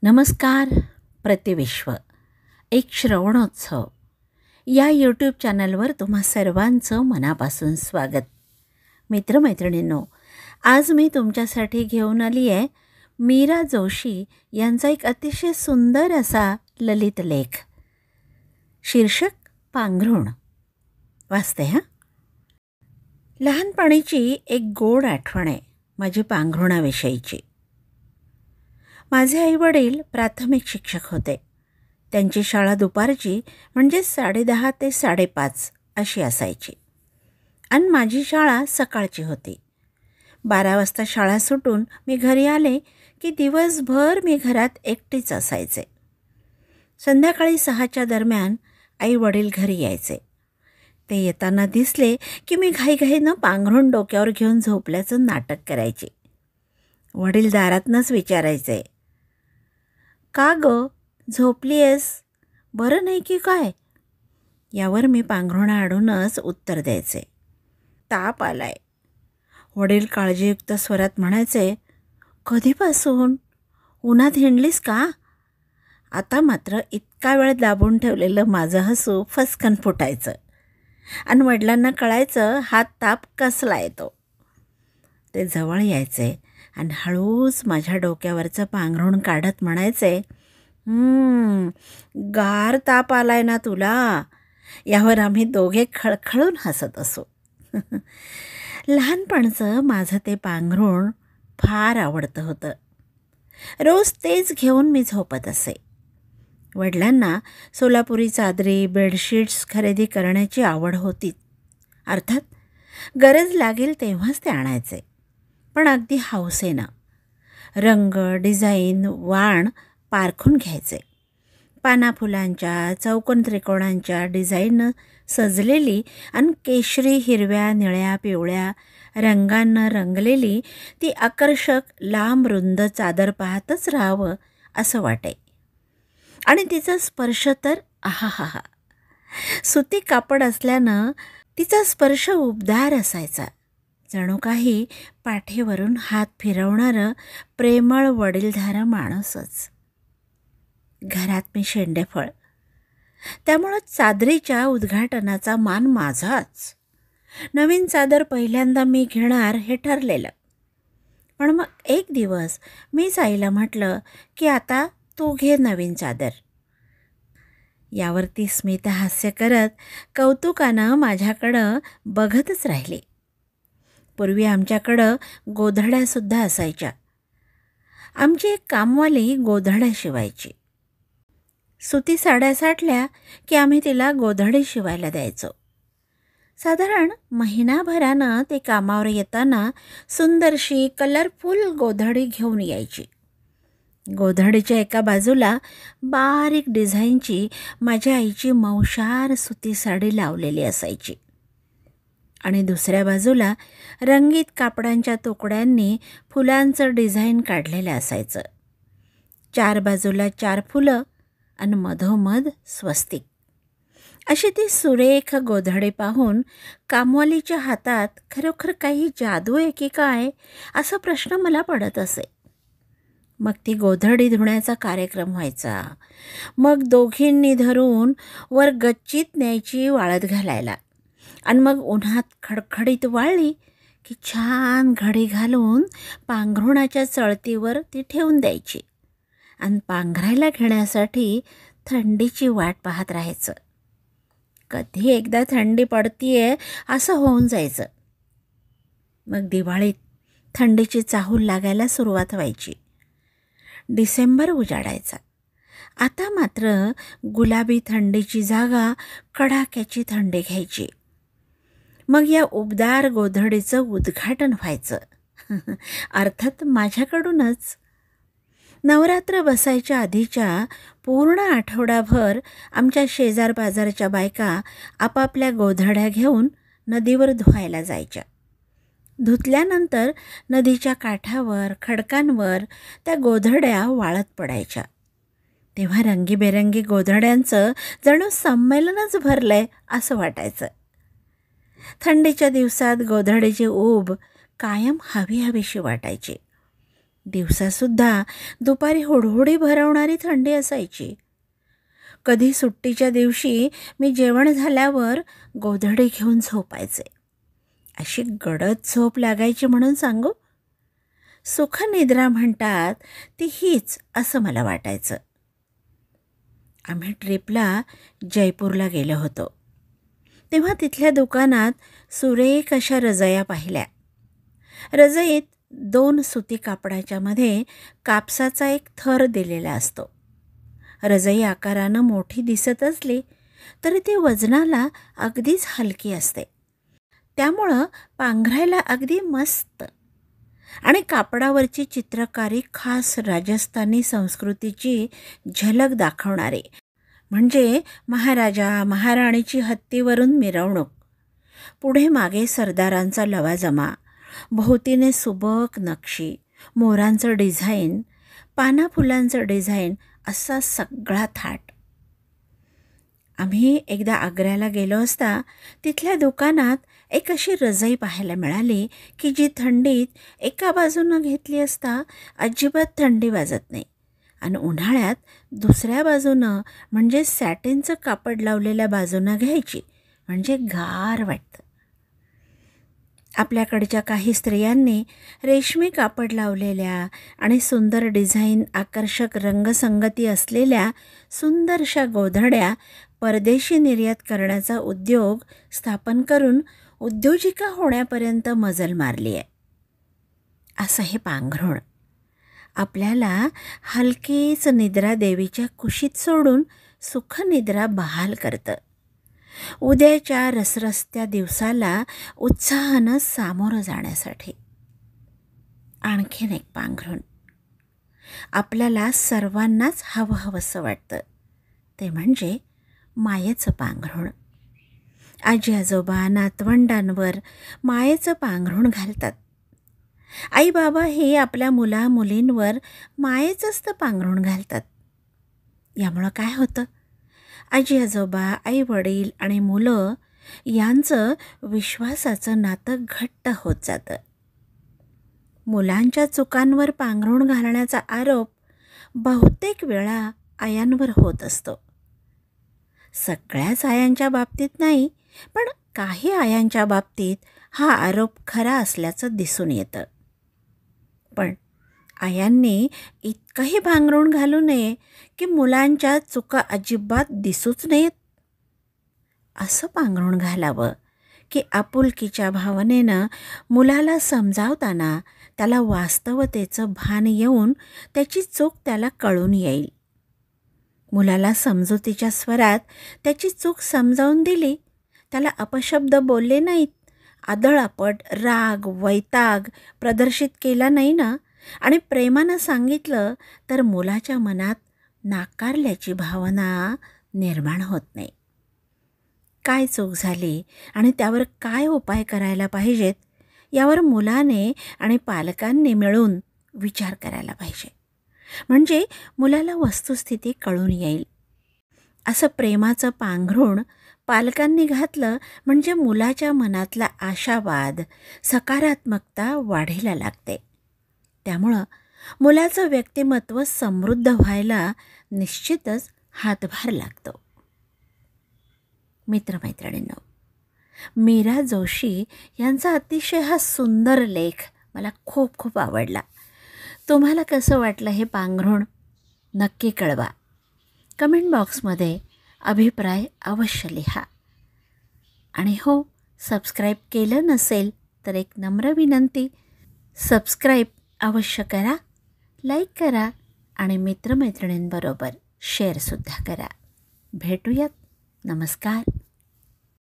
नमस्कार. प्रतिविश्व एक श्रवणोत्सव या यूट्यूब चॅनलवर तुम्हा सर्वांचं मनापासून स्वागत. मित्रमैत्रिणींनो, आज मी तुमच्यासाठी घेऊन आली आहे मीरा जोशी यांचा एक अतिशय सुंदर असा ललित लेख. शीर्षक पांघरूण. वाचते हां. लहानपणीची एक गोड आठवण आहे माझी पांघरुणाविषयीची. माझे आईवडील प्राथमिक शिक्षक होते. त्यांची शाळा दुपारची म्हणजे 10:30 ते 5:30 अशी असायची आणि माझी शाळा सकाळची होती. 12 वाजता शाळा सुटून मी घरी आले की दिवसभर मी घरात एकटीच असायचे. संध्याकाळी 6च्या दरम्यान आईवडील घरी यायचे. ते येताना दिसले की मी घाईघाईनं पांघरूण डोक्यावर घेऊन झोपल्याचं नाटक करायचे. वडील दारातनंच विचारायचे, का गं, झोपली आहेस, बरं नाही की काय? यावर मी पांघरुणाआडूनच उत्तर द्यायचे, ताप आलाय. वडील काळजीयुक्त स्वरात म्हणायचे, कधीपासून? उन्हात हिंडलीस का? आता मात्र इतका वेळ दाबून ठेवलेलं माझं हसू फसकन फुटायचं आणि वडिलांना कळायचं हा ताप कसला येतो. ते जवळ यायचे आणि हळूच माझ्या डोक्यावरचं पांघरूण काढत म्हणायचे, गार ताप आलाय ना तुला. यावर आम्ही दोघे खळखळून हसत असू. लहानपणचं माझं ते पांघरूण फार आवडतं होतं. रोज तेच घेऊन मी झोपत असे. वडिलांना सोलापुरी चादरी, बेडशीट्स खरेदी करण्याची आवड होती. अर्थात गरज लागेल तेव्हाच ते आणायचे, पण अगदी हौसेनं. रंग, डिझाईन, वाण पारखून घ्यायचे. पानाफुलांच्या, चौकोन त्रिकोणांच्या डिझाईननं सजलेली आणि केशरी, हिरव्या, निळ्या, पिवळ्या रंगांना रंगलेली ती आकर्षक लांब रुंद चादर पाहतच राहावं असं वाटे. आणि तिचा स्पर्श तर आहाहा. सुती कापड असल्यानं तिचा स्पर्श उबदार असायचा. जणू काही पाठीवरून हात फिरवणारं प्रेमळ वडीलधारं माणूसच. घरात मी शेंडेफळ, त्यामुळं चादरीच्या उद्घाटनाचा मान माझाच. नवीन चादर पहिल्यांदा मी घेणार हे ठरलेलं. पण मग एक दिवस मीच आईला म्हटलं की आता तू घे नवीन चादर. यावरती स्मिता हास्य करत कौतुकानं माझ्याकडं बघतच राहिली. पूर्वी आमच्याकडं गोधड्यासुद्धा असायच्या. आमची एक कामवाली गोधड्या शिवायची. सुती साड्या साठल्या की आम्ही तिला गोधडी शिवायला द्यायचो. साधारण महिनाभरानं ते कामावर येताना सुंदरशी कलरफुल गोधडी घेऊन यायची. गोधडीच्या एका बाजूला बारीक डिझाईनची माझ्या आईची मौशार सुती साडी लावलेली असायची आणि दुसऱ्या बाजूला रंगीत कापडांच्या तुकड्यांनी फुलांचं डिझाईन काढलेलं असायचं. 4 बाजूला 4 फुलं आणि मधोमध स्वस्तिक. अशी ती सुरेख गोधडी पाहून कामवालीच्या हातात खरोखर काही जादू आहे की काय असा प्रश्न मला पडत असे. मग ती गोधडी धुण्याचा कार्यक्रम व्हायचा. मग दोघींनी धरून वर गच्चीत न्यायची वाळत घालायला आणि मग उन्हात खडखडीत वाळली की छान घडी घालून पांघरुणाच्या चळतीवर ती ठेवून द्यायची आणि पांघरायला घेण्यासाठी थंडीची वाट पाहत राहायचं. कधी एकदा थंडी पडतीये असं होऊन जायचं. मग दिवाळीत थंडीची चाहूल लागायला सुरुवात व्हायची. डिसेंबर उजाडायचा. आता मात्र गुलाबी थंडीची जागा कडाक्याची थंडी घ्यायची. मग या उबदार गोधडीचं उद्घाटन व्हायचं. अर्थात माझ्याकडूनच. नवरात्र बसायच्या आधीच्या पूर्ण आठवडाभर आमच्या शेजारपाजारच्या बायका आपापल्या गोधड्या घेऊन नदीवर धुवायला जायच्या. धुतल्यानंतर नदीच्या काठावर, खडकांवर त्या गोधड्या वाळत पडायच्या. तेव्हा रंगीबेरंगी गोधड्यांचं जणू संमेलनच भरलंय असं वाटायचं. थंडीच्या दिवसात गोधडीची ऊब कायम हवी हवीशी वाटायची. दिवसासुद्धा दुपारी हुडहुडी भरवणारी थंडी असायची. कधी सुट्टीच्या दिवशी मी जेवण झाल्यावर गोधडी घेऊन झोपायचे. अशी गडद झोप लागायची म्हणून सांगू. सुखनिद्रा म्हणतात ती हीच असं मला वाटायचं. आम्ही ट्रिपला जयपूरला गेलो होतो. तेव्हा तिथल्या दुकानात सुरेख अशा रजया पाहिल्या. रजईत 2 सुती कापडाच्या मध्ये कापसाचा एक थर दिलेला असतो. रजई आकारानं मोठी दिसत असली तरी ती वजनाला अगदीच हलकी असते. त्यामुळं पांघरायला अगदी मस्त. आणि कापडावरची चित्रकारी खास राजस्थानी संस्कृतीची झलक दाखवणारी, म्हणजे महाराजा महाराणीची हत्तीवरून मिरवणूक, पुढे मागे सरदारांचा लवाजमा, भोवतीने सुबक नक्षी, मोरांचं डिझाईन, पानाफुलांचं डिझाईन, असा सगळा थाट. आम्ही एकदा आग्र्याला गेलो असता तिथल्या दुकानात एक अशी रजई पाहायला मिळाली की जी थंडीत एका बाजूनं घेतली असता अजिबात थंडी वाजत नाही आणि उन्हाळ्यात दुसऱ्या बाजूनं म्हणजे सॅटिनचं कापड लावलेल्या बाजूनं घ्यायची म्हणजे गार वाटतं. आपल्याकडच्या काही स्त्रियांनी रेशमी कापड लावलेल्या आणि सुंदर डिझाईन, आकर्षक रंगसंगती असलेल्या सुंदरशा गोधड्या परदेशी निर्यात करण्याचा उद्योग स्थापन करून उद्योजिका होण्यापर्यंत मजल मारली आहे. असं हे पांघरुण आपल्याला हलकीच निद्रा देवीच्या कुशीत सोडून सुखनिद्रा बहाल करतं. उद्याच्या रसरस्त्या दिवसाला उत्साहानं सामोरं जाण्यासाठी. आणखीन एक पांघरुण आपल्याला सर्वांनाच हवंसं वाटतं, ते म्हणजे मायेचं पांघरुण. आजी आजोबा नातवंडांवर मायेचं पांघरुण घालतात. आई बाबा हे आपल्या मुला मुलींवर मायेचंच तर पांघरुण घालतात. यामुळं काय होतं, आजी आजोबा, आई वडील आणि मुलं यांचं विश्वासाचं नातं घट्ट होत जातं. मुलांच्या चुकांवर पांघरुण घालण्याचा आरोप बहुतेक वेळा आयांवर होत असतो. सगळ्याच आयांच्या बाबतीत नाही, पण काही आयांच्या बाबतीत हा आरोप खरा असल्याचं दिसून येतं. पण आयांनी इतकंही पांघरुण घालू नये की मुलांच्या चुका अजिबात दिसूच नयेत. असं पांघरुण घालावं की आपुलकीच्या भावनेनं मुलाला समजावताना त्याला वास्तवतेचं भान येऊन त्याची चूक त्याला कळून येईल. मुलाला समजुतीच्या स्वरात त्याची चूक समजावून दिली, त्याला अपशब्द बोलले नाहीत, आदळआपट, राग, वैताग प्रदर्शित केला नाही ना, आणि प्रेमानं सांगितलं तर मुलाच्या मनात नाकारल्याची भावना निर्माण होत नाही. काय चूक झाली आणि त्यावर काय उपाय करायला पाहिजेत यावर मुलाने आणि पालकांनी मिळून विचार करायला पाहिजे. म्हणजे मुलाला वस्तुस्थिती कळून येईल. असं प्रेमाचं पांघरुण पालकांनी घातलं म्हणजे मुलाच्या मनातला आशावाद, सकारात्मकता वाढीला लागते. त्यामुळं मुलाचं व्यक्तिमत्व समृद्ध व्हायला निश्चितच हातभार लागतो. मित्रमैत्रिणींनो, मीरा जोशी यांचा अतिशय हा सुंदर लेख मला खूप खूप आवडला. तुम्हाला कसं वाटलं हे पांघरुण नक्की कळवा. कमेंट बॉक्समध्ये अभिप्राय अवश्य लिहा. आणि हो, सबस्क्राईब केलं नसेल तर एक नम्र विनंती, सबस्क्राईब अवश्य करा, लाईक करा आणि मित्रमैत्रिणींबरोबर शेअरसुद्धा करा. भेटूयात. नमस्कार.